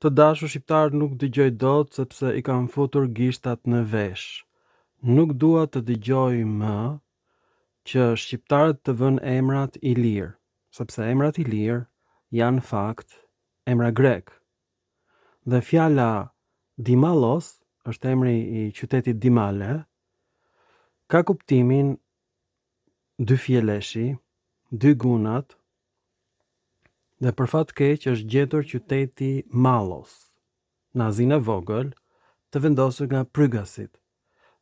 Të dashur shqiptar nuk dëgjoj dot sepse i kam futur gishtat në vesh. Nuk dua të dëgjoj më që shqiptarët të vënë emrat i lirë, sepse emrat i lirë janë në fakt emra grek. Dhe fjala Dimalos është emri i qytetit Dimale, ka kuptimin dy fjeleshi, dy gunat, dhe për fat keq është gjetur qyteti Malos, në Azinë e vogël, të vendosur nga Prygasit.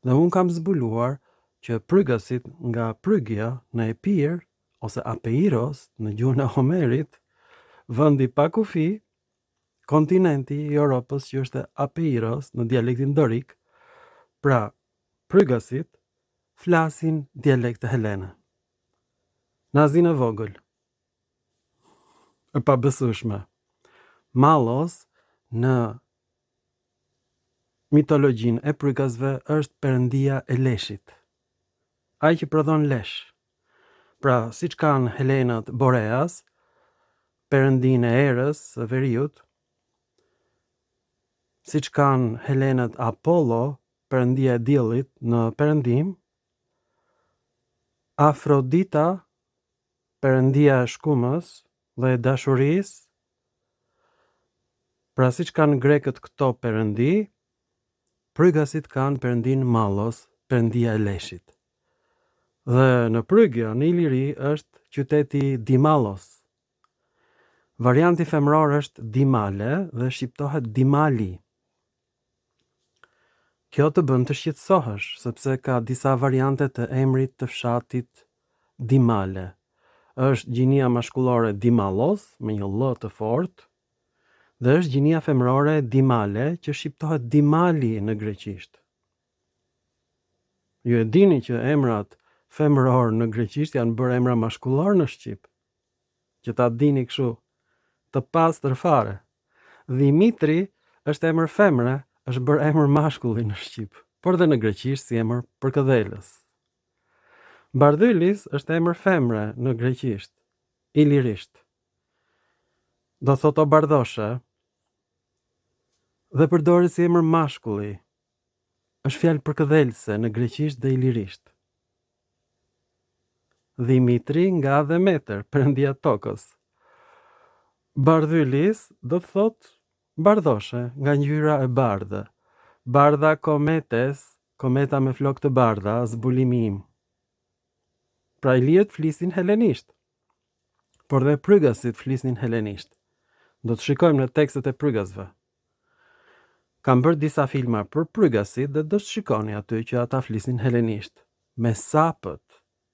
Dhe unë kam zbuluar që Prygasit nga Prygja në Epir, ose Apeiros në gjuhën e Homerit, vendi pa kufi, kontinenti i Europës që është Apeiros në dialektin dorik, pra Prygasit flasin dialekt të helene. Në Azinë e vogël. E pabesueshme. Malos në mitologjin e Prygasve është perëndia e leshit. Ai që prodhon lesh. Pra, siç kanë Helenët Boreas, perëndinë e erës së veriut, siç kanë Helenët Apollo, perëndia e diellit në perëndim, Afrodita, perëndia e shkumës dhe e dashurisë. Pra, siç kanë grekët këto perëndi, Prygasit kanë perëndin Malos, perëndia e leshit. Dhe në Prygja, në Iliri, është qyteti Dimalos. Varianti femror është Dimale dhe shqiptohet Dimali. Kjo të bën të shqetësohesh, sepse ka disa variante të emrit të fshatit Dimale. Është gjinia mashkullore Dimalos, me një L të fortë, dhe është gjinia femrore Dimale, që shqiptohet Dimali në greqisht. Ju e dini që emrat femror në greqisht janë bërë emra mashkullor në shqip, që ta dini kështu të pastër fare. Dimitri është emër femre, është bërë emër mashkulli në shqip, por dhe në greqisht si emër përkëdhelës. Bardhylis është emër femre në greqisht, ilirisht. Do thot o bardhoshe, dhe përdoret si emër mashkulli. Është fjalë përkëdhelëse në greqisht dhe ilirisht. Dimitri nga Demeter, perëndia e tokës. Bardhylis do të thot bardhoshe, nga ngjyra e bardhë. Bardha kometes, kometa me flokë të bardha, zbulimi im. Pra ilirët flisin helenisht, por dhe Prygasit flisnin helenisht. Do të shikojmë në tekstet e Prygasve. Kam bërë disa filma për Prygasit dhe do të shikoni aty që ata flisin helenisht. Me sapët,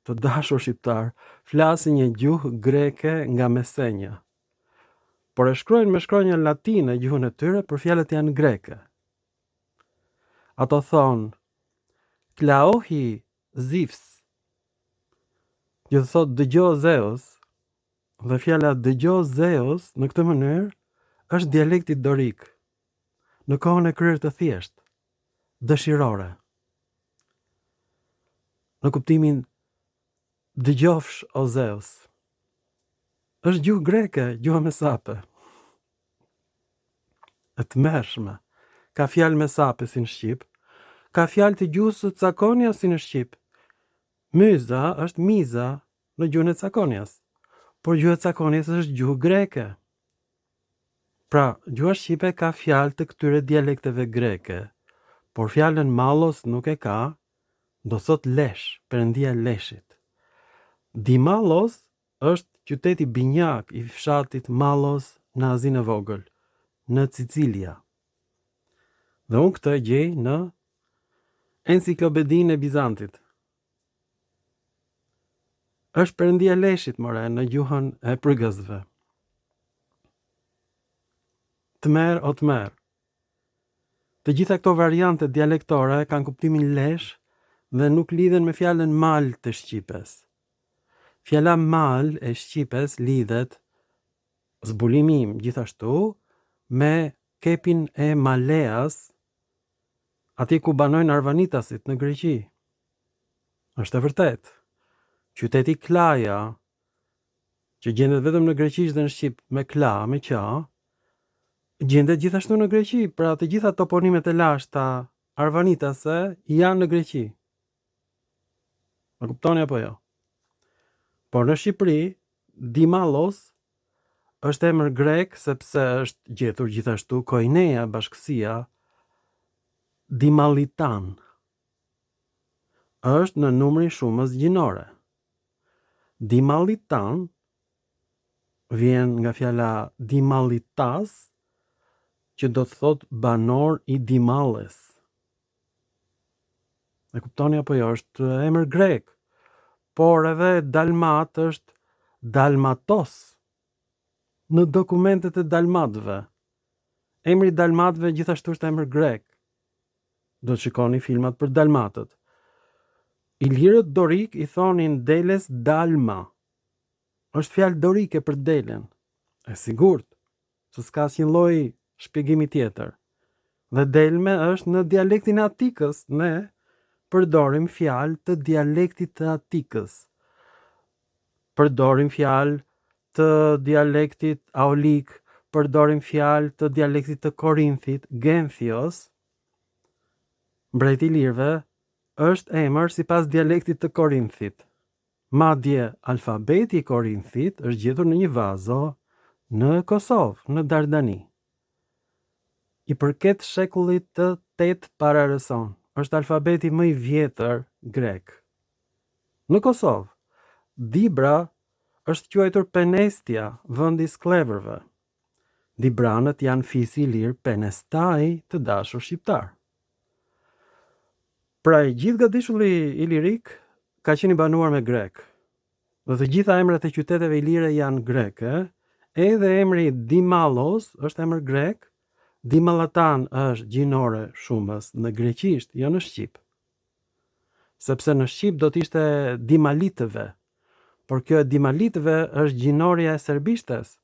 të dashur shqiptar, flasin një gjuhë greke nga Mesenja. Por e shkruajnë me shkronjën latine gjuhën e tyre, për fjalët janë greke. Ato thonë, Klaohi Zivs, që të thot dëgjo Zeus, dhe fjala dëgjo Zeus në këtë mënyrë është dialekti dorik, në kohën e kryer të thjesht, dëshirore. Në kuptimin dëgjofsh o Zeus. Është gjuhë greke, gjuha me sape. E tmerrshme. Ka fjalë me sape si në shqip, ka fjalë të gjuhës së Cakonjas si në shqip. Myza është miza në gjuhën e Cakonjas, por gjuha e Cakonjas është gjuhë greke. Pra, gjuha shqipe ka fjalë të këtyre dialekteve greke, por fjalën Malos nuk e ka, do thot lesh, perëndia e leshit. Dimalos është qyteti binjak i fshatit Malos në Azinë e vogël, në Sicilia. Dhe unë këtë gjej në Enciklopedinë e Bizantit. Është perëndia e leshit, more, në gjuhën e Prygasve. Tmer o tmer. Të gjitha këto variante dialektore kanë kuptimin lesh dhe nuk lidhen me fjalën mal të shqipes. Fjala mal e shqipes lidhet, zbulimi im gjithashtu, me kepin e Maleas, ati ku banojnë arvanitasit në Greqi. Është e vërtet. Qyteti Klaja, që gjendet vetëm në greqisht dhe në shqip me kla, me qa, Gjendet gjithashtu në Greqi, pra të gjitha toponimet e lashta arvanitase janë në Greqi. A kuptoni apo jo? Por në Shqipëri, Dimallos është emër grek sepse është gjetur gjithashtu koineja, bashkësia Dimalitan. Është në numrin shumës gjinore. Dimalitan vjen nga fjala Dimalitas, që do të thot banor i Dimalles. E kuptoni apo jo, është emër grek. Por edhe Dalmat është Dalmatos në dokumentet e dalmatëve. Emri dalmatëve gjithashtu është emër grek. Do të shikoni filmat për dalmatët. Ilirët dorik i thonin deles dalma. Është fjalë dorike për delen. E sigurt, se s'ka asnjë lloj shpjegimi tjetër. Dhe delme është në dialektin e Atikës, ne përdorim fjalë të dialektit të Atikës. Përdorim fjalë të dialektit aolik, përdorim fjalë të dialektit të Korinthit, Genthios. Mbreti i lirëve është emër sipas dialektit të Korinthit. Madje alfabeti i Korinthit është gjetur në një vazo në Kosovë, në Dardani. I përket shekullit të 8 para rëson. Është alfabeti më i vjetër grek. Në Kosovë, Dibra është quajtur Penestia, vendi i skleverëve. Dibranët janë fisi i lirë Penestai të dashur shqiptar. Pra i gjithë gadishulli ilirik ka qenë i banuar me grek. Dhe të gjitha emrat e qyteteve ilire janë greke, edhe emri Dimallos është emër grek, Dimallatan është gjinore shumës në greqisht, jo në shqip. Sepse në shqip do të ishte Dimalitëve, por kjo e Dimalitëve është gjinoria e serbishtes.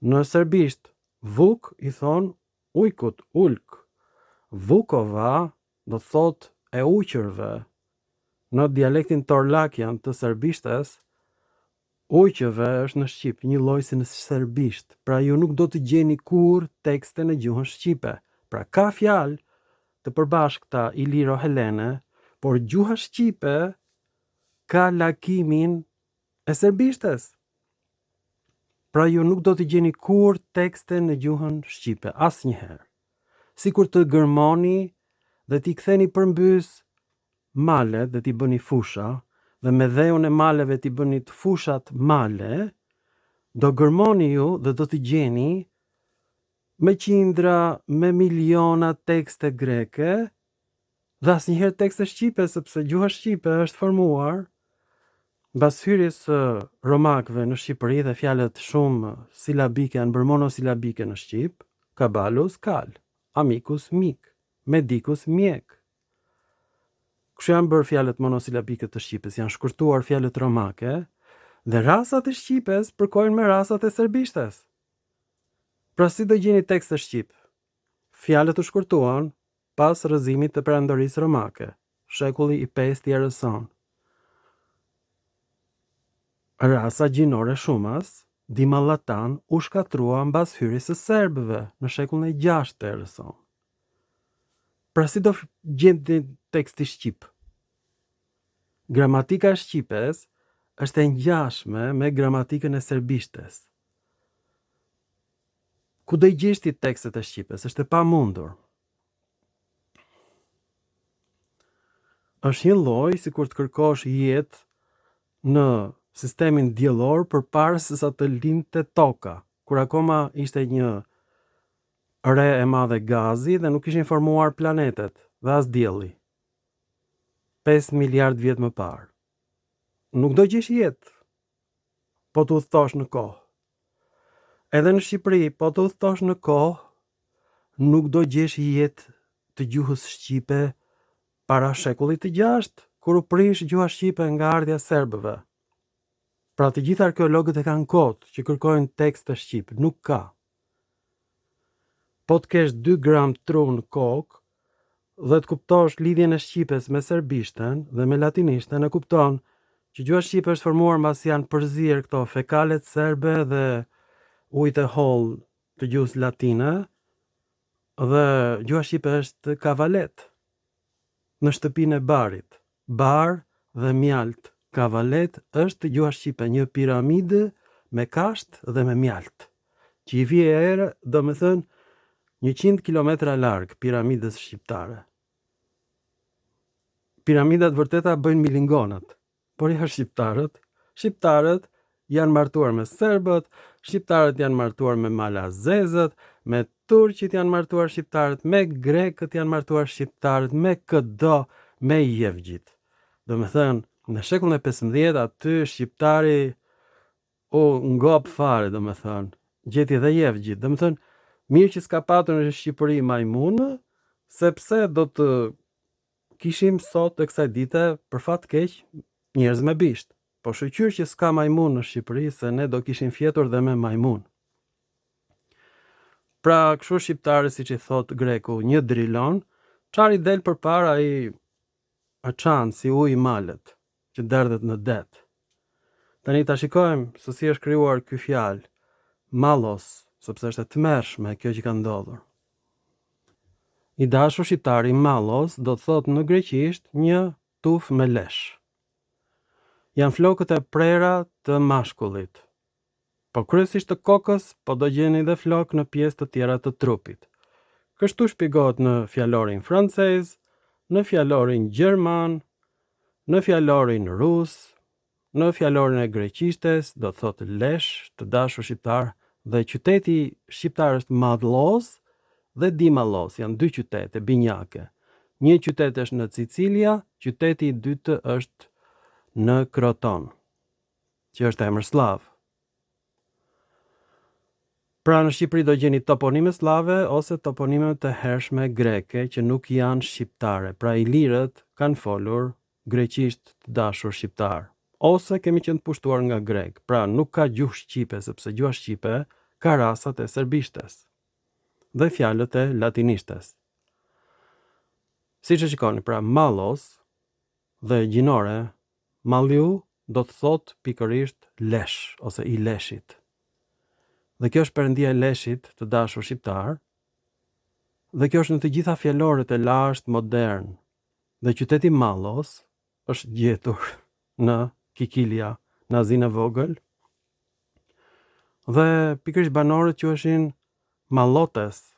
Në serbisht, Vuk i thon ujkut, ulk. Vukova do thot e uqërve. Në dialektin torlakian të serbishtes, ujqëve është në shqip, një lloj si në serbisht. Pra ju nuk do të gjeni kur tekste në gjuhën shqipe. Pra ka fjalë të përbashkëta iliro-helene, por gjuha shqipe ka lakimin e serbishtes. Pra ju nuk do të gjeni kur tekste në gjuhën shqipe, asnjëherë. Sikur të gërmoni dhe t'i ktheni përmbys male dhe t'i bëni fusha, dhe me dheun e maleve t'i bëni të fushat male, do gërmoni ju dhe do t'i gjeni me qindra, me miliona tekste greke, dhe asnjëherë tekste shqipe, sepse gjuha shqipe është formuar mbas hyrjes së romakëve në Shqipëri dhe fjalët shumë silabike janë bërë monosilabike në Shqip, kabalus, kal, amicus, mik, medicus, mjek. Kështu janë bërë fjalët monosilabike të Shqipës, janë shkurtuar fjalët romake, dhe rasat e Shqipes përkojnë me rasat e serbishtes. Pra si do gjeni tekst të Shqip? Fjalët u shkurtuan pas rrëzimit të perandorisë romake, shekulli i 5 i erëson. Rasa gjinore shumas, Dimallatan, u shkatrua mbas hyrjes së serbëve në shekullin e 6 të erëson. Pra si do gjeni teksti shqip? Gramatika e shqipes është e ngjashme me gramatikën e serbishtes. Ku do i gjesh ti tekstet e shqipes? Është e pamundur. Është një lloj sikur të kërkosh jetë në sistemin diellor përpara se sa të lindte toka, kur akoma ishte një re e madhe gazi dhe nuk ishin formuar planetet dhe as dielli. 5 miliard vjet më parë. Nuk do gjesh jetë, po të udhëtosh në kohë. Edhe në Shqipëri, po të udhëtosh në kohë, nuk do gjesh jetë të gjuhës shqipe para shekullit të 6, kur u prish gjuha shqipe nga ardhja e serbëve. Pra të gjithë arkeologët e kanë kodë që kërkojnë tekst të shqip, nuk ka. Po të kesh 2 gram tru në kokë dhe të kuptosh lidhjen e shqipes me serbishten dhe me latinishten, e kupton që gjuha shqipe është formuar mbas janë përzier këto fekalet serbe dhe ujtë e hollë të gjuhës latine dhe gjuha shqipe është kavalet. Në shtëpinë e barit, bar dhe mjalt. Kavalet është gjuha shqipe, një piramidë me kasht dhe me mjalt, që i vije erë, do me thënë, 100 kilometra larg piramidës shqiptare. Piramidat vërteta bëjnë milingonat, por ja shqiptarët janë martuar me serbët, shqiptarët janë martuar me malazezët, me turqit janë martuar shqiptarët, me grekët janë martuar shqiptarët, me këdo, me jevgjit. Do me thënë, në shekullin e 15 aty shqiptari ngop fare, do me thënë, gjeti dhe jevgjit. Do me thënë, mirë që s'ka patur në Shqipëri majmunë, sepse do të kishim sot të kësaj dite për fat keq njerëz me bisht. Po shqyr që s'ka majmun në Shqipëri, se ne do kishim fjetur dhe me majmun. Pra kështu shqiptare, si që thot greku, një drilon, çari del për para i qanë si ujë i malet, që derdhet në det. Tani ta shikojmë se si është krijuar ky fjalë, mallos, sepse është e tmerrshme kjo që ka ndodhur. I dashur shqiptari mallos do të thot në greqisht një tuf me lesh. Janë flokët e prera të mashkullit. Po kryesisht të kokës, po do gjeni dhe flok në pjesë të tjera të trupit. Kështu shpjegohet në fjalorin francez, në fjalorin gjerman, në fjalorin rus, në fjalorin e greqishtes, do të thotë lesh, të dashur shqiptar, dhe qyteti shqiptar është Madllos dhe Dimallos, janë dy qytete binjake. Një qytet është në Sicilia, qyteti i dytë është në Kroton, që është emër slav. Pra në Shqipëri do gjeni toponime slave ose toponime të hershme greke që nuk janë shqiptare. Pra ilirët kanë folur greqisht të dashur shqiptar. Ose kemi qenë të pushtuar nga grek. Pra nuk ka gjuhë shqipe, sepse gjuha shqipe ka rasat e serbishtes dhe fjalët e latinishtes. Si që shikoni, pra mallos dhe gjinore, malliu do të thot pikërisht lesh ose i leshit. Dhe kjo është perëndia e leshit të dashur shqiptar, dhe kjo është në të gjitha fjaloret e lashtë modern. Dhe qyteti Mallos është gjetur në Kikilia, në Azinë e Vogël, dhe pikërisht banorët quheshin mallotes.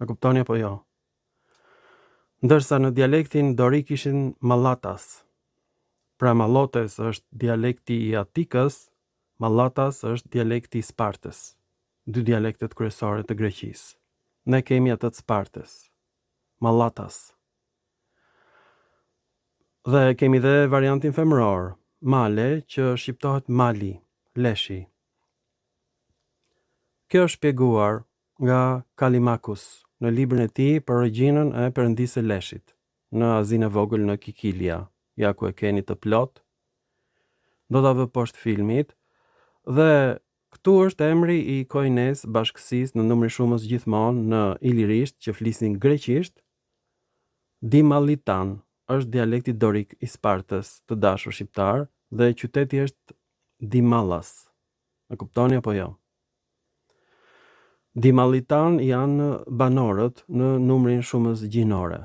A kuptoni apo jo? Ndërsa në dialektin dorik ishin mallatas. Pra mallotes është dialekti i Atikës, mallatas është dialekti i Spartës, dy dialektet kryesore të Greqisë. Ne kemi atë të Spartës, mallatas. Dhe kemi dhe variantin femëror, male, që shqiptohet mali, leshi. Kjo është shpjeguar nga Kallimakus në librin e tij për regjinën e perëndisë së leshit, në Azinë e Vogël në Kikilia, ja ku e keni të plot. Do ta vë poshtë filmit. Dhe këtu është emri i Koines bashkësisë në numrin shumës gjithmonë në ilirisht që flisin greqisht. Dimalitan është dialekti dorik i Spartës të dashur shqiptar dhe qyteti është Dimallas. E kuptoni apo jo? Dimalitan janë banorët në numrin shumës gjinore.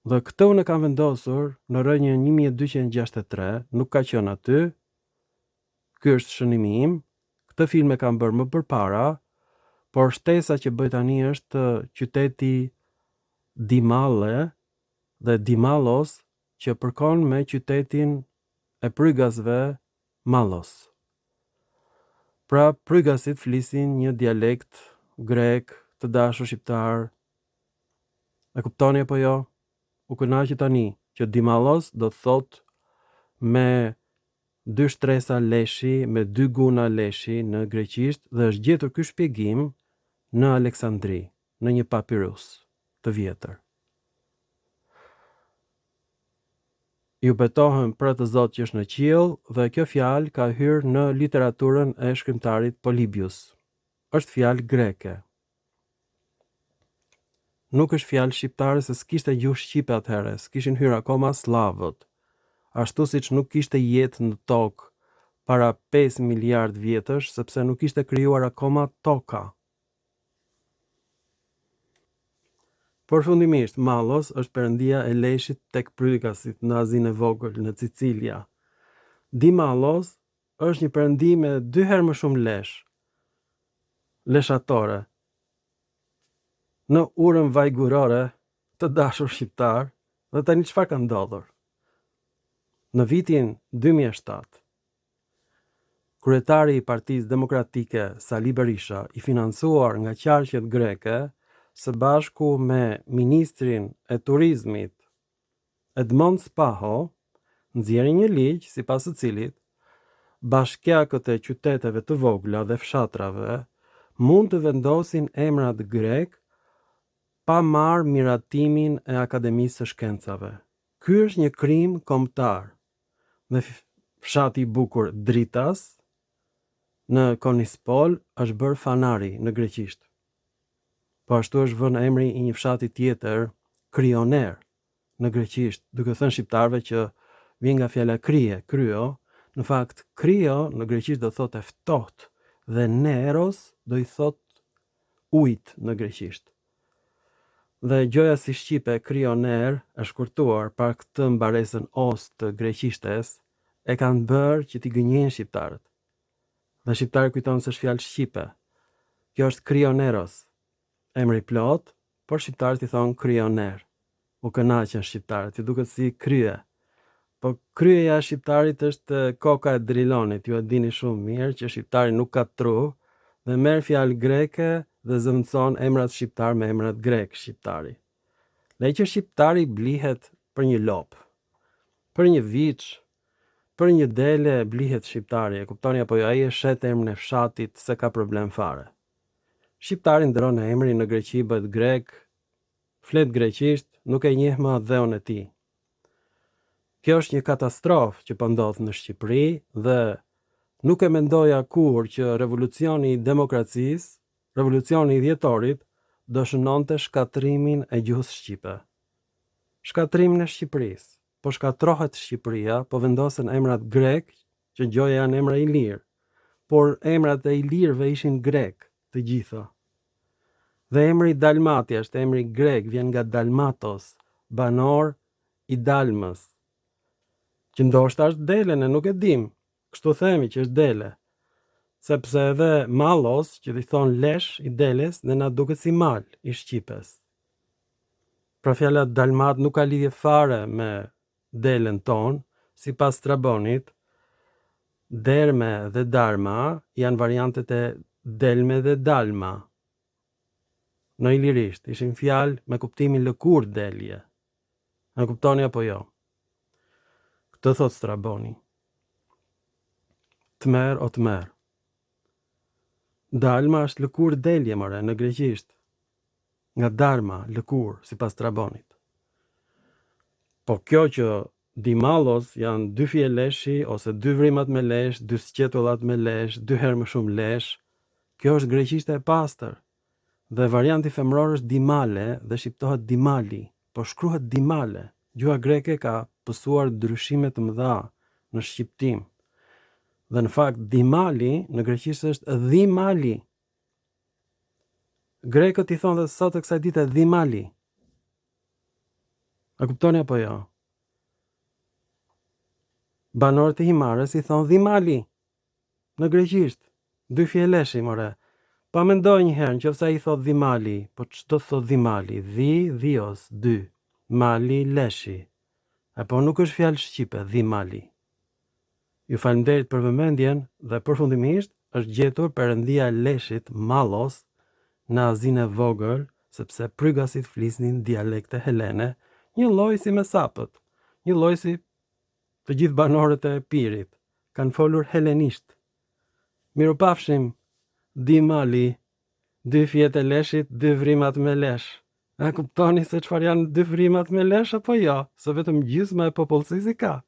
Dhe këtë unë kam vendosur në rrënjën 1263, nuk ka qenë aty. Ky është shënimi im. Këtë film e kam bërë më përpara, por shtesa që bëj tani është qyteti Dimalle dhe Dimallos, që përkon me qytetin e prygasve Mallos. Pra prygasit flisin një dialekt grek të dashur shqiptar. E kuptoni apo jo? U kënaqi tani që Dimallos do të thot me 2 shtresa leshi, me 2 guna leshi në greqisht, dhe është gjetur ky shpjegim në Aleksandri, në një papirus të vjetër. Ju betohem për të Zot që është në qiell, dhe kjo fjalë ka hyrë në literaturën e shkrimtarit Polybius. Është fjalë greke. Nuk është fjalë shqiptare, se s'kishte gjuhë shqipe atëherë, s'kishin hyrë akoma slavët. Ashtu siç nuk kishte jetë në tokë para 5 miliard vjetësh, sepse nuk ishte krijuar akoma toka. Përfundimisht, Mallos është perëndia e leshit tek prykasit në Azinë e Vogël në Cicilia. Dimallos është një perëndi me 2 herë më shumë leshatore. Në urën vajgurore të dashur shqiptar, dhe tani çfarë ka ndodhur? Në vitin 2007, kryetari i Partisë Demokratike Sali Berisha, i financuar nga qarqet greke, së bashku me ministrin e turizmit Edmond Spaho, nxjerrin një ligj sipas të cilit bashkiakët e qyteteve të vogla dhe fshatrave mund të vendosin emrat grek pa marrë miratimin e Akademisë së Shkencave. Ky është një krim kombëtar. Dhe fshati i bukur Dritas në Konispol është bërë Fanari në greqisht. Po ashtu është vënë emri i një fshati tjetër, Kryoner, në greqisht, duke thënë shqiptarëve që vjen nga fjala kryo. Në fakt, kryo në greqisht do thotë ftohtë dhe neros do i thotë ujit në greqisht. Dhe gjoja si shqipe Kryoner është shkurtuar par këtë mbaresën os të greqishtes, e kanë bërë që t'i gënjejnë shqiptarët. Dhe shqiptarët kujtonë se është fjalë shqipe. Kjo është Kryoneros, emri plot, por shqiptarët i thonë Kryoner. U kënaqën shqiptarët, i duket si krye. Po kryeja e shqiptarit është koka e drilonit. Ju e dini shumë mirë që shqiptari nuk ka tru dhe merr fjalë greke dhe zëvendëson emrat shqiptar me emrat grek shqiptari. Dhe që shqiptari blihet për një lop, për një viç, për një dele blihet shqiptari. E kuptoni apo jo? Ai e shet emrin e fshatit se ka problem fare. Shqiptari ndron emrin në Greqi bëhet grek, flet greqisht, nuk e njeh më dheun e tij. Kjo është një katastrofë që po ndodh në Shqipëri dhe nuk e mendoja kur që revolucioni i demokracisë, revolucioni i dhjetorit, do shënonte shkatrimin e gjuhës shqipe. Shkatrimin e Shqipërisë. Po shkatrohet Shqipëria, po vendosen emrat grek, që gjoja janë emra ilir, por emrat e ilirëve ishin grek, të gjitha. Dhe emri Dalmatia është emri grek, vjen nga Dalmatos, banor i Dalmës, që ndoshta është dele, ne nuk e dim, kështu themi që është dele, sepse edhe Mallos, që i thon lesh i deles, dhe na duket si mal i Shqipes. Pra fjala Dalmat nuk ka lidhje fare me delen ton, sipas Strabonit, derme dhe darma janë variantet e delme dhe dalma. Në ilirisht, ishin fjalë me kuptimin lëkur delje. Në kuptoni apo jo? Këtë thot Straboni. Tmer o tmer. Dalma është lëkur delje, more, në greqisht. Nga darma, lëkur, sipas Strabonit. Po kjo që Dimallos janë 2 fije leshi, ose 2 vrimat me lesh, 2 sqetullat me lesh, 2 herë më shumë lesh, kjo është greqisht e pastër. Dhe varianti femror është Dimale dhe shqiptohet Dimali, po shkruhet Dimale. Gjuha greke ka pësuar ndryshime të mëdha në shqiptim. Dhe në fakt Dimali në greqisht është Dhimali. Grekët i thonë dhe sot të kësaj dite Dhimali. A kuptoni apo jo? Banorët e Himarës i thonë Dhimali. Në greqisht, 2 fije leshi, more. Pa mendoj një herë, nëse ai thot Dhimali, po ç'do thot Dhimali? Dhios, 2. Mali, leshi. Apo nuk është fjalë shqipe, Dhimali. Ju falenderit për vëmendjen dhe përfundimisht është gjetur perëndia e leshit Mallos në Azinë e Vogël, sepse prygasit flisnin dialekte helene, një lloj si mesapët, një lloj si të gjithë banorët e Epirit, kanë folur helenisht. Mirupafshim. Dimali, 2 fjet e leshit, 2 vrimat me lesh. A kuptoni se çfarë janë 2 vrimat me lesh apo jo? Se vetëm gjysma e popullsisë ka.